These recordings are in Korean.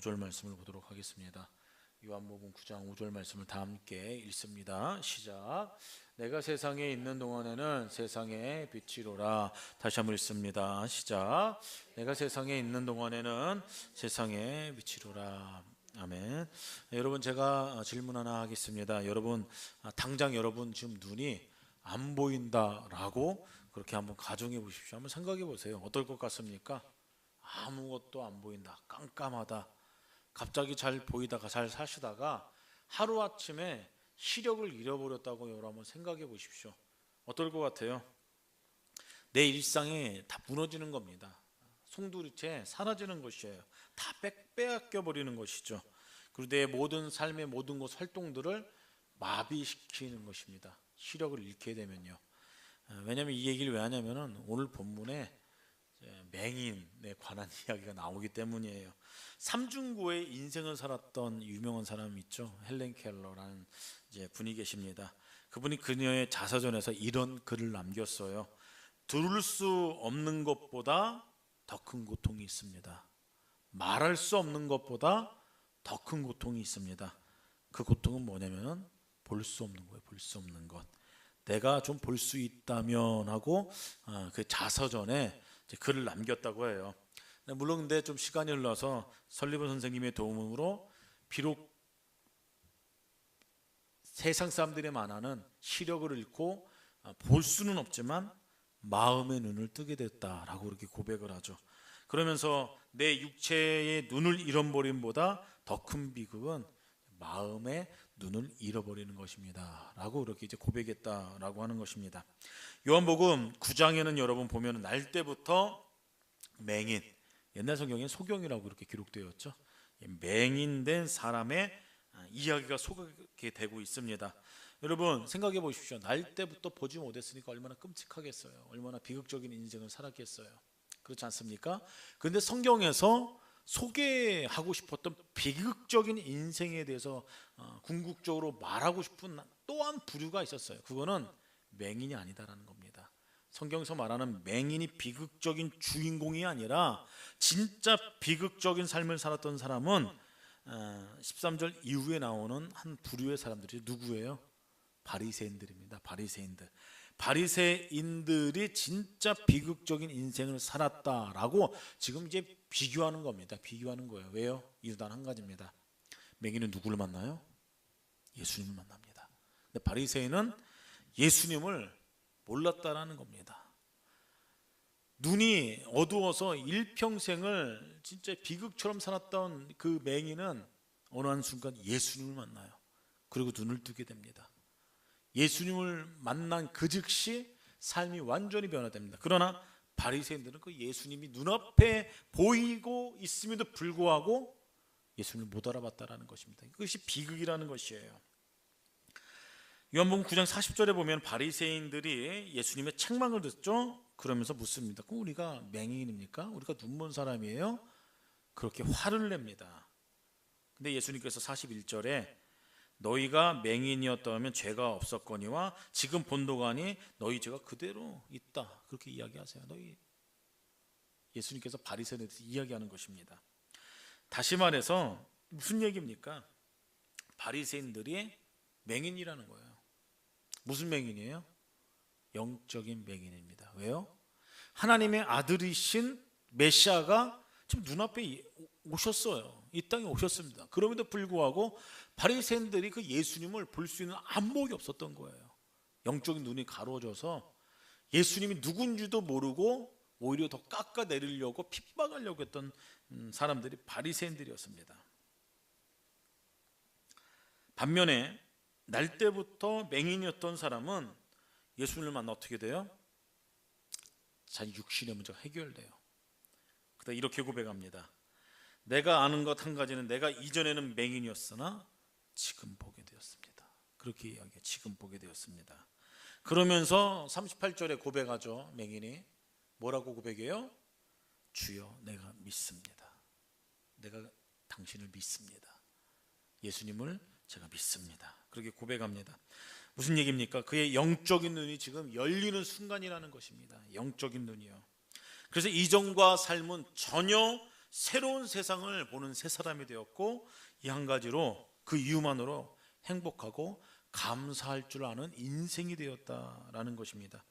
5절 말씀을 보도록 하겠습니다. 요한복음 9장 5절 말씀을 다 함께 읽습니다. 시작. 내가 세상에 있는 동안에는 세상의 빛이로라. 다시 한번 읽습니다. 시작. 내가 세상에 있는 동안에는 세상의 빛이로라. 아멘. 여러분, 제가 질문 하나 하겠습니다. 여러분, 당장 여러분 지금 눈이 안 보인다라고 그렇게 한번 가정해 보십시오. 한번 생각해 보세요. 어떨 것 같습니까? 아무것도 안 보인다, 깜깜하다. 갑자기 잘 보이다가 잘 사시다가 하루아침에 시력을 잃어버렸다고 여러분 한번 생각해 보십시오. 어떨 것 같아요? 내 일상이 다 무너지는 겁니다. 송두리째 사라지는 것이에요. 다 빼앗겨 버리는 것이죠. 그리고 내 모든 삶의 모든 것 활동들을 마비시키는 것입니다. 시력을 잃게 되면요. 왜냐하면 이 얘기를 왜 하냐면은 오늘 본문에 맹인에 관한 이야기가 나오기 때문이에요. 삼중고의 인생을 살았던 유명한 사람이 있죠. 헬렌 켈러라는 분이 계십니다. 그분이 그녀의 자서전에서 이런 글을 남겼어요. 들을 수 없는 것보다 더 큰 고통이 있습니다. 말할 수 없는 것보다 더 큰 고통이 있습니다. 그 고통은 뭐냐면은 볼 수 없는 거예요. 볼 수 없는 것. 내가 좀 볼 수 있다면 하고 그 자서전에 글을 남겼다고 해요. 물론 근데 좀 시간이 흘러서 설리번 선생님의 도움으로 비록 세상 사람들이 말하는 시력을 잃고 볼 수는 없지만 마음의 눈을 뜨게 됐다라고 그렇게 고백을 하죠. 그러면서 내 육체의 눈을 잃어버림보다 더 큰 비극은 마음의 눈을 잃어버리는 것입니다 라고 그렇게 고백했다라고 하는 것입니다. 요한복음 9장에는 여러분 보면 날 때부터 맹인, 옛날 성경에 소경이라고 그렇게 기록되어 있죠. 맹인된 사람의 이야기가 소개되고 있습니다. 여러분 생각해 보십시오. 날 때부터 보지 못했으니까 얼마나 끔찍하겠어요. 얼마나 비극적인 인생을 살았겠어요. 그렇지 않습니까? 그런데 성경에서 소개하고 싶었던 비극적인 인생에 대해서 궁극적으로 말하고 싶은 또한 부류가 있었어요. 그거는 맹인이 아니다라는 겁니다. 성경에서 말하는 맹인이 비극적인 주인공이 아니라 진짜 비극적인 삶을 살았던 사람은 13절 이후에 나오는 한 부류의 사람들이 누구예요? 바리새인들입니다. 바리새인들이 진짜 비극적인 인생을 살았다라고 지금 비교하는 겁니다. 비교하는 거예요. 왜요? 이유 단 한 가지입니다. 맹인은 누구를 만나요? 예수님을 만납니다. 근데 바리새인은 예수님을 몰랐다라는 겁니다. 눈이 어두워서 일평생을 진짜 비극처럼 살았던 그 맹인은 어느 한순간 예수님을 만나요. 그리고 눈을 뜨게 됩니다. 예수님을 만난 그 즉시 삶이 완전히 변화됩니다. 그러나 바리새인들은 그 예수님이 눈앞에 보이고 있음에도 불구하고 예수님을 못 알아봤다라는 것입니다. 그것이 비극이라는 것이에요. 요한복음 9장 40절에 보면 바리새인들이 예수님의 책망을 듣죠. 그러면서 묻습니다. 그럼 우리가 맹인입니까? 우리가 눈먼 사람이에요? 그렇게 화를 냅니다. 근데 예수님께서 41절에 너희가 맹인이었다면 죄가 없었거니와 지금 본도가니 너희 죄가 그대로 있다. 그렇게 이야기하세요. 예수님께서 바리새인에 대해서 이야기하는 것입니다. 다시 말해서 무슨 얘기입니까? 바리새인들이 맹인이라는 거예요. 무슨 맹인이에요? 영적인 맹인입니다. 왜요? 하나님의 아들이신 메시아가 지금 눈앞에 오셨어요. 이 땅에 오셨습니다. 그럼에도 불구하고 바리새인들이 그 예수님을 볼 수 있는 안목이 없었던 거예요. 영적인 눈이 가로져서 예수님이 누군지도 모르고 오히려 더 깎아내리려고 핍박하려고 했던 사람들이 바리새인들이었습니다. 반면에 날 때부터 맹인이었던 사람은 예수님을 만나 어떻게 돼요? 자기 육신의 문제가 해결돼요. 그다 이렇게 고백합니다. 내가 아는 것 한 가지는 내가 이전에는 맹인이었으나 지금 보게 되었습니다. 그렇게 이야기해요. 지금 보게 되었습니다. 그러면서 38절에 고백하죠. 맹인이 뭐라고 고백해요? 주여 내가 믿습니다. 내가 당신을 믿습니다. 예수님을 제가 믿습니다. 그렇게 고백합니다. 무슨 얘기입니까? 그의 영적인 눈이 지금 열리는 순간이라는 것입니다. 영적인 눈이요. 그래서 이전과 삶은 전혀 새로운 세상을 보는 새 사람이 되었고, 이 한 가지로 그 이유만으로 행복하고 감사할 줄 아는 인생이 되었다라는 것입니다.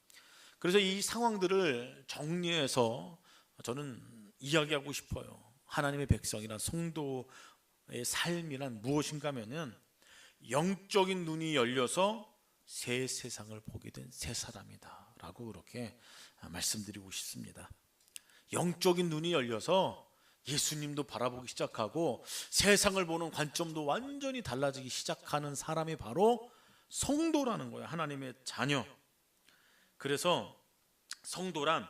그래서 이 상황들을 정리해서 저는 이야기하고 싶어요. 하나님의 백성이란 성도의 삶이란 무엇인가 하면은 영적인 눈이 열려서 새 세상을 보게 된 새 사람이다 라고 그렇게 말씀드리고 싶습니다. 영적인 눈이 열려서 예수님도 바라보기 시작하고 세상을 보는 관점도 완전히 달라지기 시작하는 사람이 바로 성도라는 거예요. 하나님의 자녀. 그래서 성도란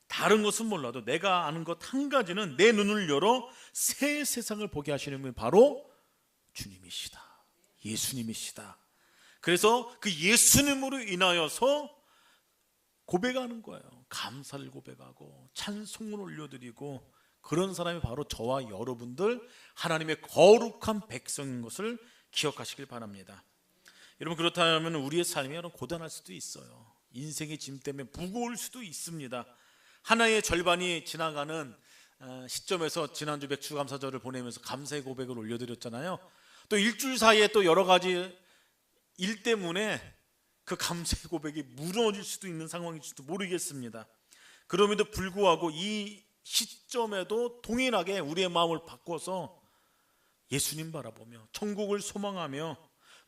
다른 것은 몰라도 내가 아는 것 한 가지는 내 눈을 열어 새 세상을 보게 하시는 분이 바로 주님이시다. 예수님이시다. 그래서 그 예수님으로 인하여서 고백하는 거예요. 감사를 고백하고 찬송을 올려드리고, 그런 사람이 바로 저와 여러분들 하나님의 거룩한 백성인 것을 기억하시길 바랍니다. 여러분, 그렇다면 우리의 삶이 고단할 수도 있어요. 인생의 짐 때문에 무거울 수도 있습니다. 하나의 절반이 지나가는 시점에서 지난주 맥주감사절을 보내면서 감사의 고백을 올려드렸잖아요. 또 일주일 사이에 또 여러 가지 일 때문에 그 감사의 고백이 무너질 수도 있는 상황일지도 모르겠습니다. 그럼에도 불구하고 이 시점에도 동일하게 우리의 마음을 바꿔서 예수님 바라보며 천국을 소망하며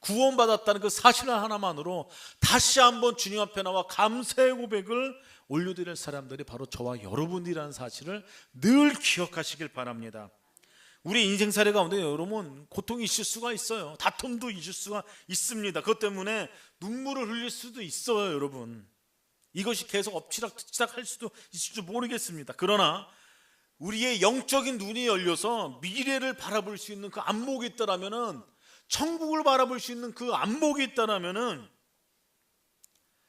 구원받았다는 그 사실 하나만으로 다시 한번 주님 앞에 나와 감사의 고백을 올려드릴 사람들이 바로 저와 여러분이라는 사실을 늘 기억하시길 바랍니다. 우리 인생사례 가운데 여러분 고통이 있을 수가 있어요. 다툼도 있을 수가 있습니다. 그것 때문에 눈물을 흘릴 수도 있어요. 여러분, 이것이 계속 엎치락뒤치락 할 수도 있을지 모르겠습니다. 그러나 우리의 영적인 눈이 열려서 미래를 바라볼 수 있는 그 안목이 있다라면은, 천국을 바라볼 수 있는 그 안목이 있다라면은,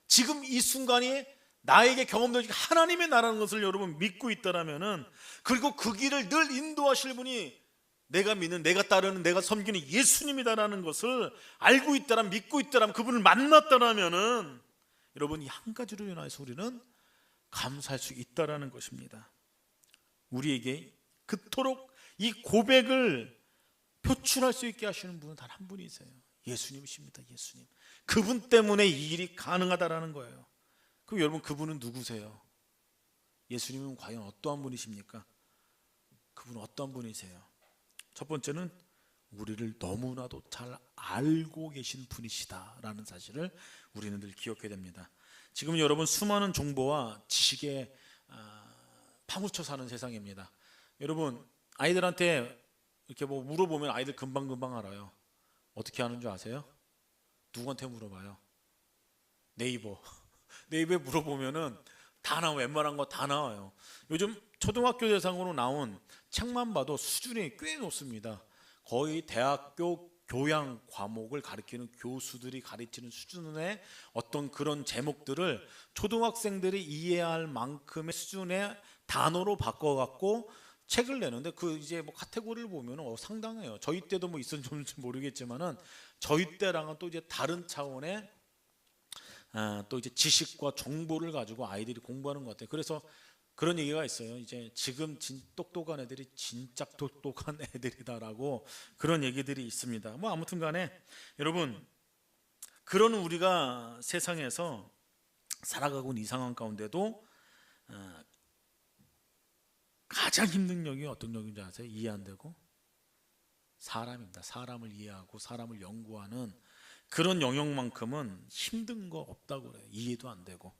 지금 이 순간이 나에게 경험되는 하나님의 나라는 것을 여러분 믿고 있다라면은, 그리고 그 길을 늘 인도하실 분이 내가 믿는, 내가 따르는, 내가 섬기는 예수님이다라는 것을 알고 있다라면, 믿고 있다라면, 그분을 만났다라면은 여러분, 이 한 가지로 인해서 우리는 감사할 수 있다라는 것입니다. 우리에게 그토록 이 고백을 표출할 수 있게 하시는 분은 단 한 분이세요. 예수님이십니다. 예수님. 그분 때문에 이 일이 가능하다라는 거예요. 그럼 여러분, 그분은 누구세요? 예수님은 과연 어떠한 분이십니까? 그분은 어떠한 분이세요? 첫 번째는 우리를 너무나도 잘 알고 계신 분이시다라는 사실을 우리는 늘 기억해야 됩니다. 지금 여러분, 수많은 정보와 지식에 파묻혀 사는 세상입니다. 여러분, 아이들한테 이렇게 뭐 물어보면 아이들 금방 알아요. 어떻게 하는 줄 아세요? 누구한테 물어봐요? 네이버에 물어보면은 다 나와요. 웬만한 거 다 나와요. 요즘 초등학교 대상으로 나온 책만 봐도 수준이 꽤 높습니다. 거의 대학교 교양 과목을 가르치는 교수들이 가르치는 수준의 어떤 그런 제목들을 초등학생들이 이해할 만큼의 수준의 단어로 바꿔갖고 책을 내는데, 그 이제 뭐 카테고리를 보면 상당해요. 저희 때도 뭐 있었는지 모르겠지만은 저희 때랑은 또 이제 다른 차원의 또 이제 지식과 정보를 가지고 아이들이 공부하는 것 같아요. 그래서 그런 얘기가 있어요. 이제 지금 똑똑한 애들이 진짜 똑똑한 애들이다라고 그런 얘기들이 있습니다. 뭐 아무튼 간에 여러분, 그런 우리가 세상에서 살아가고 있는 이 상황 가운데도 가장 힘든 영역이 어떤 영역인지 아세요? 이해 안 되고? 사람입니다. 사람을 이해하고 사람을 연구하는 그런 영역만큼은 힘든 거 없다고 그래요. 이해도 안 되고.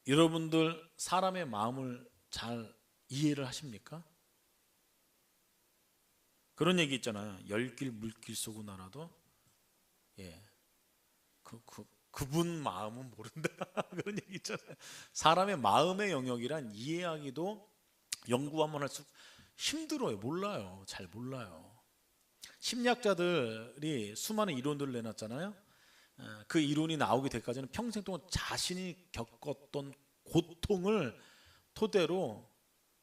여러분들 사람의 마음을 잘 이해를 하십니까? 그런 얘기 있잖아요. 열길 물길 쏘고 날아도 그분 마음은 모른다. 그런 얘기 있잖아요. 사람의 마음의 영역이란 이해하기도 연구하면 할수록 힘들어요. 몰라요. 잘 몰라요. 심리학자들이 수많은 이론들을 내놨잖아요. 그 이론이 나오게 될까지는 평생 동안 자신이 겪었던 고통을 토대로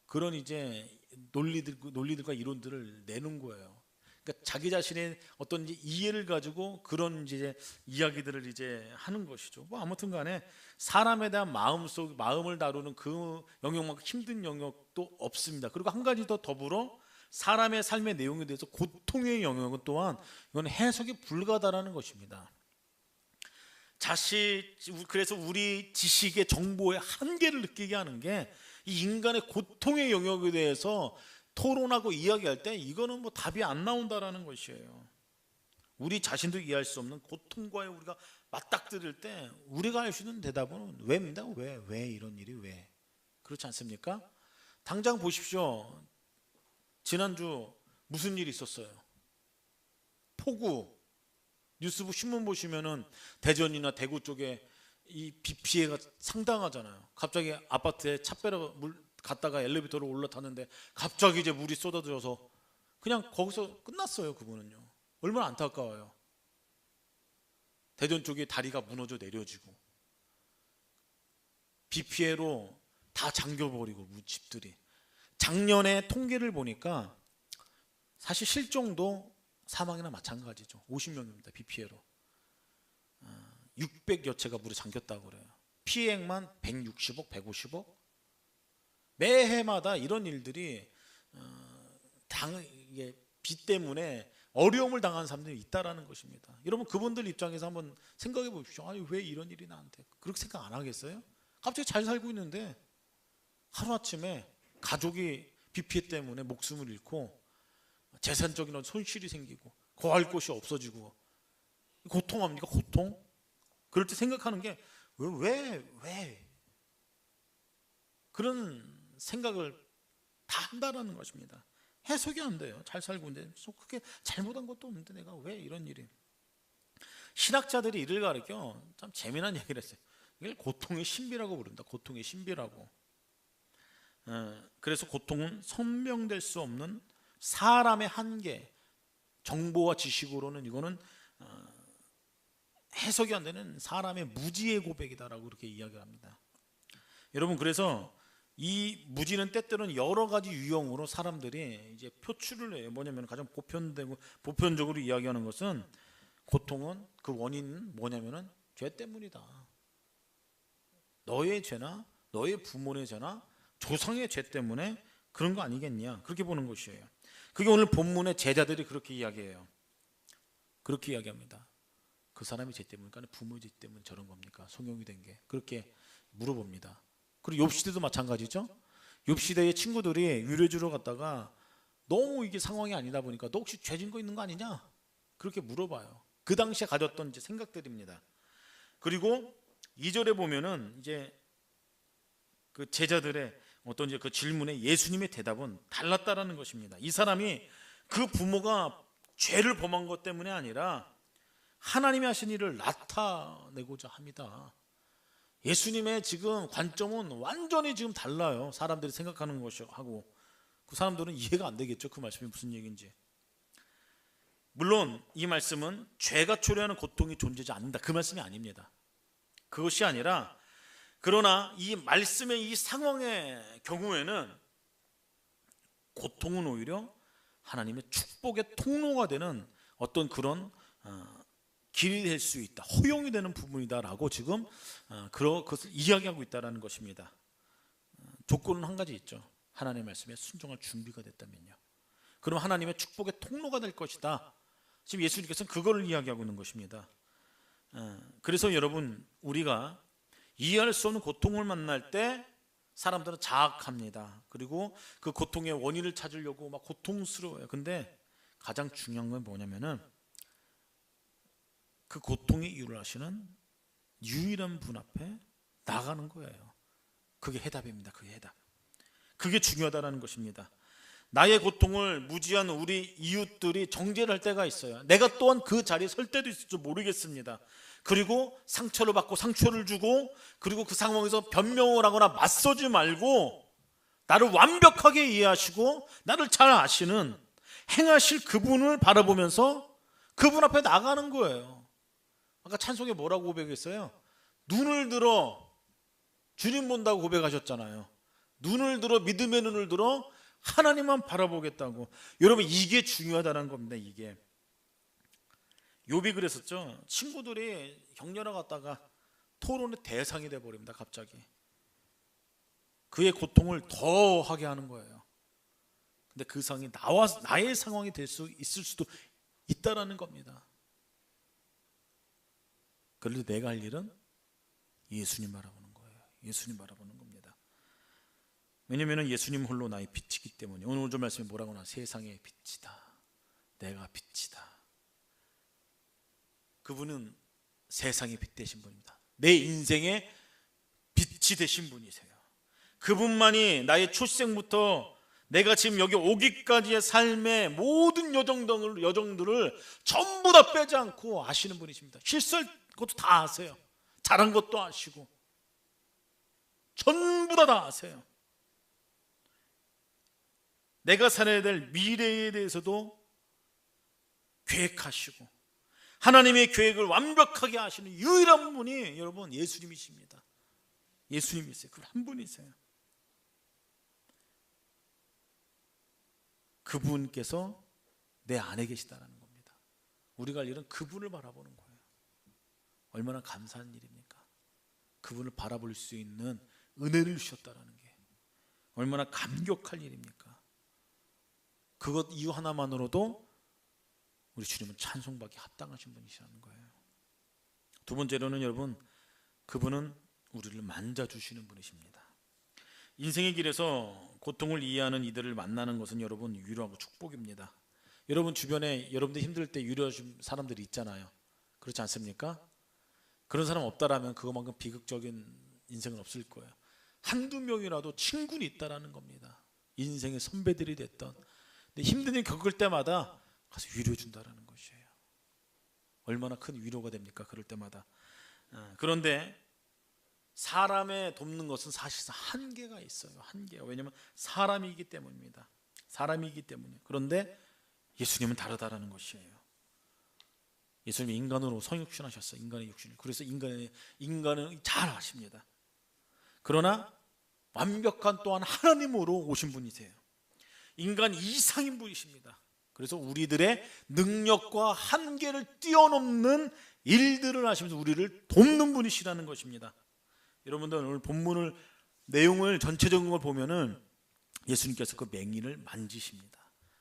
그런 이제 논리들과 이론들을 내는 거예요. 그러니까 자기 자신의 어떤 이제 이해를 가지고 그런 이제 이야기들을 이제 하는 것이죠. 뭐 아무튼 간에 사람에 대한 마음을 다루는 그 영역만큼 힘든 영역도 없습니다. 그리고 한 가지 더 더불어 사람의 삶의 내용에 대해서 고통의 영역은 또한 이건 해석이 불가하다라는 것입니다. 그래서 우리 지식의 정보의 한계를 느끼게 하는 게 이 인간의 고통의 영역에 대해서 토론하고 이야기할 때 이거는 뭐 답이 안 나온다라는 것이에요. 우리 자신도 이해할 수 없는 고통과의 우리가 맞닥뜨릴 때 우리가 할 수 있는 대답은 왜입니다. 왜 이런 일이 왜? 그렇지 않습니까? 당장 보십시오. 지난주 무슨 일이 있었어요? 폭우. 뉴스부 신문 보시면은 대전이나 대구 쪽에 이 비 피해가 상당하잖아요. 갑자기 아파트에 차 빼러 물 갔다가 엘리베이터로 올라탔는데 갑자기 이제 물이 쏟아져서 그냥 거기서 끝났어요. 그분은요. 얼마나 안타까워요. 대전 쪽에 다리가 무너져 내려지고 비 피해로 다 잠겨버리고 집들이. 작년에 통계를 보니까 사실 실종도 사망이나 마찬가지죠. 50명입니다. 비 피해로 600여 채가 물에 잠겼다고 그래요. 피해액만 160억, 150억. 매해마다 이런 일들이 비 때문에 어려움을 당하는 사람들이 있다라는 것입니다. 여러분 그분들 입장에서 한번 생각해 보십시오. 아니 왜 이런 일이 나한테? 그렇게 생각 안 하겠어요? 갑자기 잘 살고 있는데 하루아침에 가족이 비 피해 때문에 목숨을 잃고 재산적인 손실이 생기고 거할 곳이 없어지고 고통합니까? 고통? 그럴 때 생각하는 게 왜 그런 생각을 다 한다라는 것입니다. 해석이 안 돼요. 잘 살고 있는데 그렇게 잘못한 것도 없는데 내가 왜 이런 일이. 신학자들이 이를 가르쳐 참 재미난 얘기를 했어요. 이걸 고통의 신비라고 부른다. 고통의 신비라고. 그래서 고통은 설명될 수 없는 사람의 한계, 정보와 지식으로는 이거는 해석이 안 되는 사람의 무지의 고백이다라고 그렇게 이야기를 합니다. 여러분 그래서 이 무지는 때때로는 여러 가지 유형으로 사람들이 이제 표출을 해요. 뭐냐면 가장 보편적으로 이야기하는 것은 고통은 그 원인은 뭐냐면은 죄 때문이다. 너의 죄나 너의 부모의 죄나 조상의 죄 때문에 그런 거 아니겠냐. 그렇게 보는 것이에요. 그게 오늘 본문의 제자들이 그렇게 이야기해요. 그렇게 이야기합니다. 그 사람이 죄 때문일까? 부모의 죄 때문에 저런 겁니까? 성형이 된 게. 그렇게 물어봅니다. 그리고 욥시대도 마찬가지죠. 욥시대의 친구들이 위로해주러 갔다가 너무 이게 상황이 아니다 보니까 너 혹시 죄진 거 있는 거 아니냐? 그렇게 물어봐요. 그 당시에 가졌던 이제 생각들입니다. 그리고 2절에 보면은 이제 그 제자들의 어떤 이제 그 질문에 예수님의 대답은 달랐다라는 것입니다. 이 사람이 그 부모가 죄를 범한 것 때문에 아니라 하나님이 하신 일을 나타내고자 합니다. 예수님의 지금 관점은 완전히 지금 달라요. 사람들이 생각하는 것하고. 그 사람들은 이해가 안 되겠죠. 그 말씀이 무슨 얘기인지. 물론 이 말씀은 죄가 초래하는 고통이 존재하지 않는다. 그 말씀이 아닙니다. 그것이 아니라 그러나 이 말씀의 이 상황의 경우에는 고통은 오히려 하나님의 축복의 통로가 되는 어떤 그런 길이 될 수 있다. 허용이 되는 부분이다라고 지금 그것을 이야기하고 있다는 것입니다. 조건은 한 가지 있죠. 하나님의 말씀에 순종할 준비가 됐다면요. 그럼 하나님의 축복의 통로가 될 것이다. 지금 예수님께서는 그걸 이야기하고 있는 것입니다. 그래서 여러분 우리가 이해할 수 없는 고통을 만날 때 사람들은 자학합니다. 그리고 그 고통의 원인을 찾으려고 막 고통스러워요. 근데 가장 중요한 건 뭐냐면은 그 고통의 이유를 아시는 유일한 분 앞에 나가는 거예요. 그게 해답입니다. 그게 해답. 그게 중요하다는 것입니다. 나의 고통을 무지한 우리 이웃들이 정죄를 할 때가 있어요. 내가 또한 그 자리에 설 때도 있을지 모르겠습니다. 그리고 상처를 받고 상처를 주고 그리고 그 상황에서 변명을 하거나 맞서지 말고 나를 완벽하게 이해하시고 나를 잘 아시는 행하실 그분을 바라보면서 그분 앞에 나가는 거예요. 아까 찬송에 뭐라고 고백했어요? 눈을 들어 주님 본다고 고백하셨잖아요. 눈을 들어 믿음의 눈을 들어 하나님만 바라보겠다고. 여러분, 이게 중요하다는 겁니다. 이게 욥이 그랬었죠. 친구들이 격려하러 갔다가 토론의 대상이 돼버립니다. 갑자기 그의 고통을 더 하게 하는 거예요. 근데 그 상이 나의 상황이 될 수 있을 수도 있다라는 겁니다. 그런데 내가 할 일은 예수님 바라보는 거예요. 예수님 바라보는 겁니다. 왜냐하면 예수님 홀로 나의 빛이기 때문에. 오늘 5절 말씀에 뭐라고 나와? 세상의 빛이다. 내가 빛이다. 그분은 세상의 빛 되신 분입니다. 내 인생의 빛이 되신 분이세요. 그분만이 나의 출생부터 내가 지금 여기 오기까지의 삶의 모든 여정들을 전부 다 빼지 않고 아시는 분이십니다. 실수할 것도 다 아세요. 잘한 것도 아시고 전부 다 아세요. 내가 살아야 될 미래에 대해서도 계획하시고 하나님의 계획을 완벽하게 하시는 유일한 분이 여러분 예수님이십니다. 예수님이세요. 그 한 분이세요. 그분께서 내 안에 계시다는 겁니다. 우리가 할 일은 그분을 바라보는 거예요. 얼마나 감사한 일입니까? 그분을 바라볼 수 있는 은혜를 주셨다는 게 얼마나 감격할 일입니까? 그것 이유 하나만으로도 우리 주님은 찬송받기 합당하신 분이시라는 거예요. 두 번째로는 여러분, 그분은 우리를 만져주시는 분이십니다. 인생의 길에서 고통을 이해하는 이들을 만나는 것은 여러분 위로하고 축복입니다. 여러분 주변에 여러분들 힘들 때 위로해 준 사람들이 있잖아요. 그렇지 않습니까? 그런 사람 없다라면 그것만큼 비극적인 인생은 없을 거예요. 한두 명이라도 친구는 있다라는 겁니다. 인생의 선배들이 됐던. 근데 힘든 일 겪을 때마다 가서 위로해 준다라는 것이에요. 얼마나 큰 위로가 됩니까? 그럴 때마다. 그런데 사람의 돕는 것은 사실상 한계가 있어요. 한계가. 왜냐하면 사람이기 때문입니다. 사람이기 때문에. 그런데 예수님은 다르다라는 것이에요. 예수님이 인간으로 성육신하셨어요. 인간의 육신을. 그래서 인간은 잘 아십니다. 그러나 완벽한 또한 하나님으로 오신 분이세요. 인간 이상인 분이십니다. 그래서 우리들의 능력과 한계를 뛰어넘는 일들을 하시면서 우리를 돕는 분이시라는 것입니다. 여러분들 오늘 본문을 내용을 전체적인 걸 보면은 예수님께서 그 맹인을 만지십니다.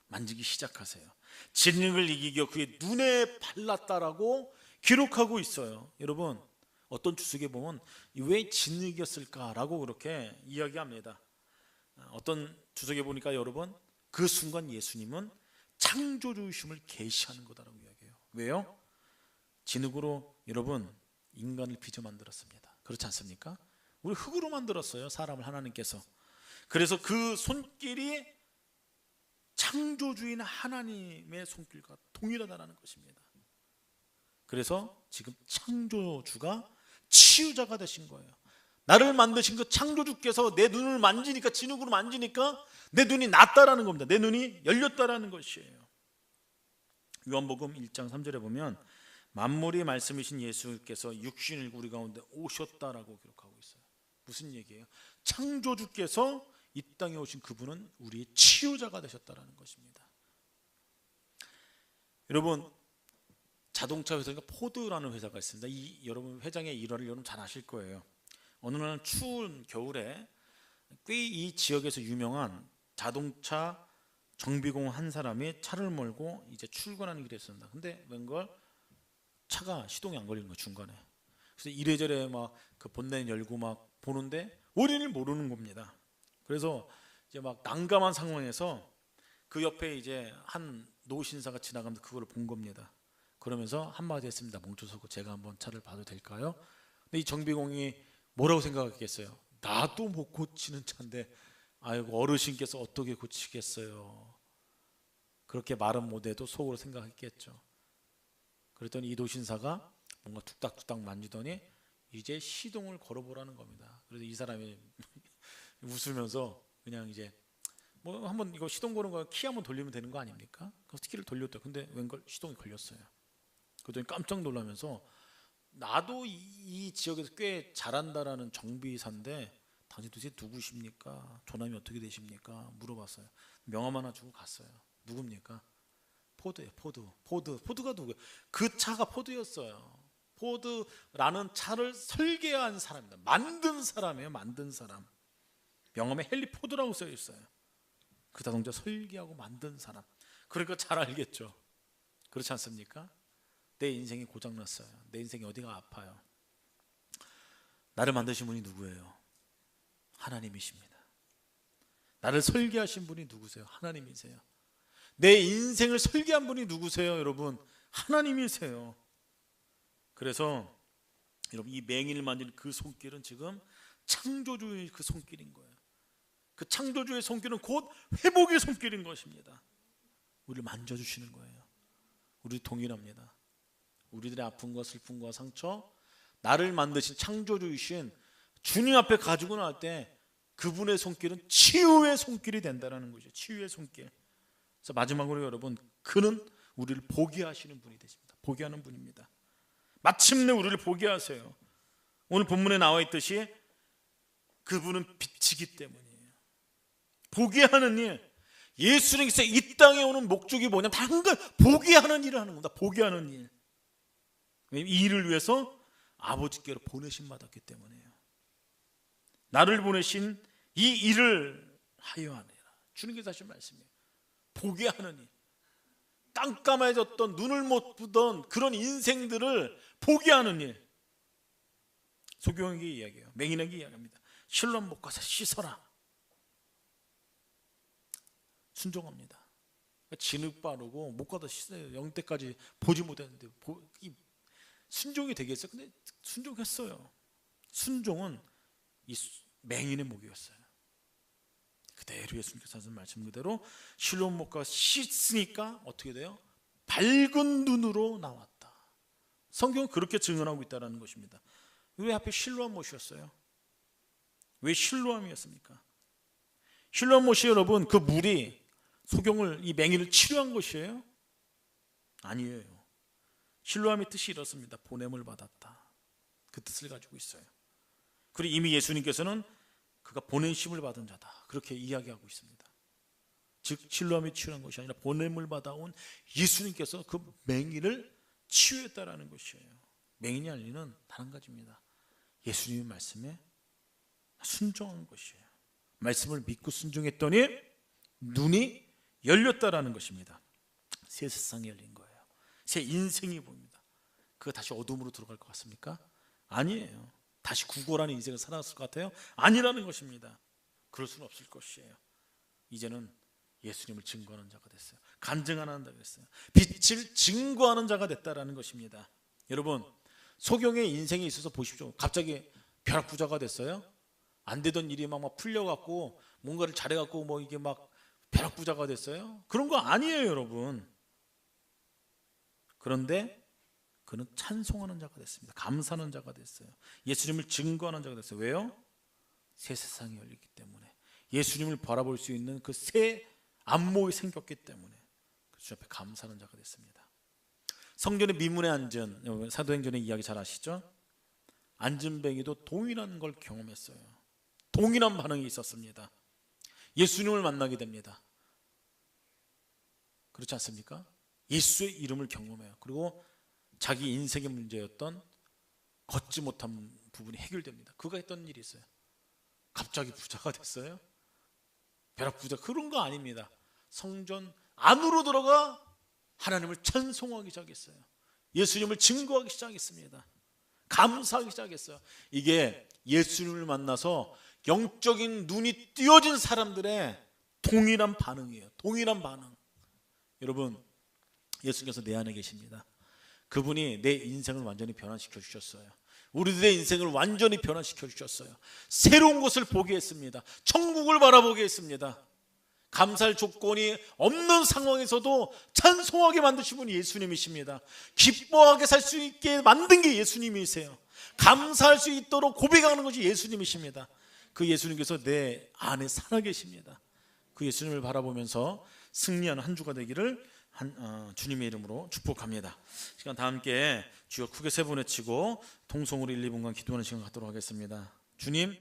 만지기 시작하세요. 진흙을 이기겨 그의 눈에 발랐다라고 기록하고 있어요. 여러분 어떤 주석에 보면 왜 진흙이었을까라고 그렇게 이야기합니다. 어떤 주석에 보니까 여러분 그 순간 예수님은 창조주이심을 계시하는 거다라고 이야기해요. 왜요? 진흙으로 여러분 인간을 빚어 만들었습니다. 그렇지 않습니까? 우리 흙으로 만들었어요. 사람을 하나님께서. 그래서 그 손길이 창조주인 하나님의 손길과 동일하다는 것입니다. 그래서 지금 창조주가 치유자가 되신 거예요. 나를 만드신 그 창조주께서 내 눈을 만지니까, 진흙으로 만지니까 내 눈이 낫다라는 겁니다. 내 눈이 열렸다라는 것이에요. 요한복음 1장 3절에 보면 만물의 말씀이신 예수께서 육신을 우리 가운데 오셨다라고 기록하고 있어요. 무슨 얘기예요? 창조주께서 이 땅에 오신 그분은 우리의 치유자가 되셨다라는 것입니다. 여러분 자동차 회사가 포드라는 회사가 있습니다. 여러분 회장의 일화를 여러분 잘 아실 거예요. 어느 날 추운 겨울에 꽤 이 지역에서 유명한 자동차 정비공 한 사람이 차를 몰고 이제 출근하는 길에 있었습니다. 근데 웬걸 차가 시동이 안 걸리는 거예요, 중간에. 그래서 이래저래 막 그 본넷 열고 막 보는데 원인을 모르는 겁니다. 그래서 이제 막 난감한 상황에서 그 옆에 이제 한 노신사가 지나가면서 그걸 본 겁니다. 그러면서 한마디 했습니다. 멈춰서고 제가 한번 차를 봐도 될까요? 근데 이 정비공이 뭐라고 생각했겠어요? 나도 못 고치는 차인데 아이고 어르신께서 어떻게 고치겠어요? 그렇게 말은 못해도 속으로 생각했겠죠. 그랬더니 이 노신사가 뭔가 툭닥툭닥 만지더니 이제 시동을 걸어보라는 겁니다. 그래서 이 사람이 웃으면서 그냥 이제 뭐 한번 이거 시동 거는 거 키 한번 돌리면 되는 거 아닙니까? 그래서 키를 돌렸다. 근데 웬걸 시동이 걸렸어요. 그랬더니 깜짝 놀라면서 나도 이 지역에서 꽤 잘한다라는 정비사인데 당신 도대체 누구십니까? 조남이 어떻게 되십니까? 물어봤어요. 명함 하나 주고 갔어요. 누굽니까? 포드예요. 포드가 누구예요? 그 차가 포드였어요. 포드라는 차를 설계한 사람입니다. 만든 사람이에요. 만든 사람. 명함에 헨리 포드라고 써 있어요. 그 자동차 설계하고 만든 사람. 그러니까 잘 알겠죠. 그렇지 않습니까? 내 인생이 고장났어요. 내 인생이 어디가 아파요. 나를 만드신 분이 누구예요? 하나님이십니다. 나를 설계하신 분이 누구세요? 하나님이세요. 내 인생을 설계한 분이 누구세요? 여러분, 하나님이세요. 그래서 여러분, 이 맹인을 만진 그 손길은 지금 창조주의 그 손길인 거예요. 그 창조주의 손길은 곧 회복의 손길인 것입니다. 우리를 만져주시는 거예요. 우리 동일합니다. 우리들의 아픔과 슬픔과 상처, 나를 만드신 창조주이신 주님 앞에 가지고 나올 때 그분의 손길은 치유의 손길이 된다는 거죠. 치유의 손길. 그래서 마지막으로 여러분, 그는 우리를 보게 하시는 분이 되십니다. 보게 하는 분입니다. 마침내 우리를 보게 하세요. 오늘 본문에 나와 있듯이 그분은 빛이기 때문이에요. 보게 하는 일. 예수님께서 이 땅에 오는 목적이 뭐냐면 한 가지, 보게 하는 일을 하는 겁니다. 보게 하는 일. 이 일을 위해서 아버지께로 보내심 받았기 때문이에요. 나를 보내신 이 일을 하여 하니라. 주님께서 하신 말씀이에요. 보게 하는 일. 깜깜해졌던, 눈을 못 보던 그런 인생들을 보게 하는 일. 소경에게 이야기해요. 맹인에게 이야기합니다. 실로암 못 가서 씻어라. 순종합니다. 진흙 바르고 못 가서 씻어요. 영때까지 보지 못했는데 순종이 되겠어요? 근데 순종했어요. 순종은 이 맹인의 목이었어요. 그대로 예수님께서 하신 말씀 그대로 실로암 못 가서 씻으니까 어떻게 돼요? 밝은 눈으로 나왔다. 성경은 그렇게 증언하고 있다는 것입니다. 왜 하필 실로암 못이었어요? 왜 실로암이었습니까? 실로암 못이 여러분, 그 물이 소경을, 이 맹인을 치료한 것이에요? 아니에요. 실로암의 뜻이 이렇습니다. 보냄을 받았다. 그 뜻을 가지고 있어요. 그리고 이미 예수님께서는 그가 보냄심을 받은 자다, 그렇게 이야기하고 있습니다. 즉 실로암이 치유한 것이 아니라 보냄을 받아온 예수님께서 그 맹인을 치유했다라는 것이에요. 맹인이 할 일은 단 한 가지입니다. 예수님의 말씀에 순종한 것이에요. 말씀을 믿고 순종했더니 눈이 열렸다라는 것입니다. 새 세상이 열린 거예요. 새 인생이 보입니다. 그거 다시 어둠으로 들어갈 것 같습니까? 아니에요. 다시 구걸하는 인생을 살아갔을 것 같아요? 아니라는 것입니다. 그럴 수는 없을 것이에요. 이제는 예수님을 증거하는 자가 됐어요. 간증하는 자가 됐어요. 빛을 증거하는 자가 됐다라는 것입니다. 여러분, 소경의 인생에 있어서 보십시오. 갑자기 벼락부자가 됐어요? 안 되던 일이 막 풀려갖고 뭔가를 잘해갖고 뭐 이게 막 벼락부자가 됐어요? 그런 거 아니에요, 여러분. 그런데 그는 찬송하는 자가 됐습니다. 감사하는 자가 됐어요. 예수님을 증거하는 자가 됐어요. 왜요? 새 세상이 열리기 때문에, 예수님을 바라볼 수 있는 그 새 안목이 생겼기 때문에 주 앞에 감사하는 자가 됐습니다. 성전의 미문에 앉은, 사도행전의 이야기 잘 아시죠? 앉은뱅이도 동일한 걸 경험했어요. 동일한 반응이 있었습니다. 예수님을 만나게 됩니다. 그렇지 않습니까? 예수의 이름을 경험해요. 그리고 자기 인생의 문제였던 걷지 못한 부분이 해결됩니다. 그가 했던 일이 있어요. 갑자기 부자가 됐어요? 벼락부자, 그런 거 아닙니다. 성전 안으로 들어가 하나님을 찬송하기 시작했어요. 예수님을 증거하기 시작했습니다. 감사하기 시작했어요. 이게 예수님을 만나서 영적인 눈이 띄어진 사람들의 동일한 반응이에요. 동일한 반응. 여러분, 예수님께서 내 안에 계십니다. 그분이 내 인생을 완전히 변화시켜 주셨어요. 우리들의 인생을 완전히 변화시켜 주셨어요. 새로운 것을 보게 했습니다. 천국을 바라보게 했습니다. 감사할 조건이 없는 상황에서도 찬송하게 만드신 분이 예수님이십니다. 기뻐하게 살 수 있게 만든 게 예수님이세요. 감사할 수 있도록 고백하는 것이 예수님이십니다. 그 예수님께서 내 안에 살아계십니다. 그 예수님을 바라보면서 승리하는 한 주가 되기를 주님의 이름으로 축복합니다. 시간 다 함께 주여 크게 세 번 외치고 통성으로 1, 2분간 기도하는 시간 갖도록 하겠습니다. 주님,